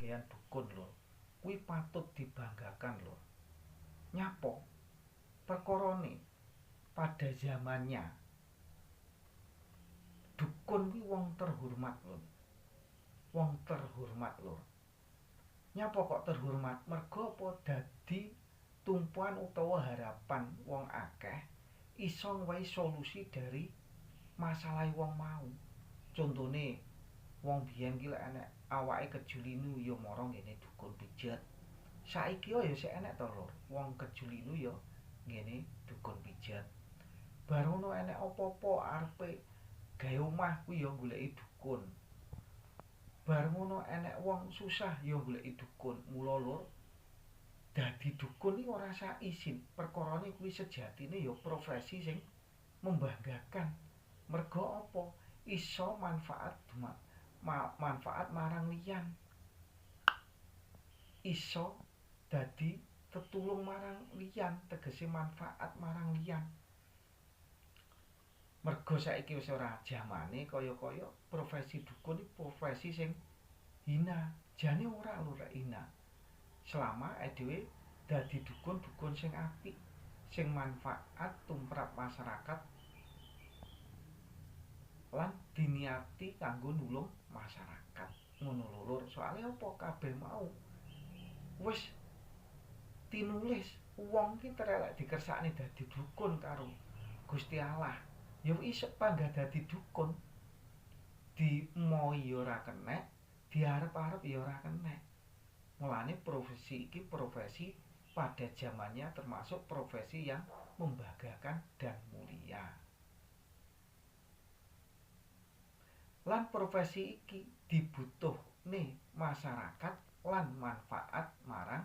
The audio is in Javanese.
panganggehan dukun lho. Kuwi patut dibanggakan lho. Nyapa? Perkarane pada zamannya dukun kuwi wong terhormat lho. Wong terhormat lho. Nyapa kok terhormat? Mergo apa? Dadi tumpuan utawa harapan wong akeh iso ngwehi solusi dari masalah wong mau. Contone wong biyen ki lek enek awake kejulinu ya mara ngene dukun pijet. Saiki ya sik enek to lho, wong kejulinu ya ngene dukun pijet. Bar ngono enek apa-apa arepe gawe omah kuwi ya goleki dukun. Bar ngono enek wong susah ya goleki dukun. Mula lur, dadi dukun iki ora sak isin. Perkarane kuwi sejatine ya profesi sing membanggakan. Mergo apa? Iso manfaat marang liyan. Iso dadi tetulung marang liyan, tegese manfaat marang liyan. Mergo saiki wis ora jamane kaya-kaya profesi dukun iki profesi sing hina. Jane ora lho rek hina. Selama dhewe dadi dukun sing apik, sing manfaat tumrap masyarakat lan diniati kanggo nulung masyarakat. Ngono lho lur, soalé apa kabeh mau wis tinulis wong ki terelek dikersakne dadi dukun karo Gusti Allah. Ya isuk panggah dadi dukun. Dimoi ya ora kenek, diarep-arep ya ora kenek. Mulane profesi iki profesi pada zamannya termasuk profesi yang membanggakan dan mulia. Lan profesi iki dibutuhne masyarakat lan manfaat marang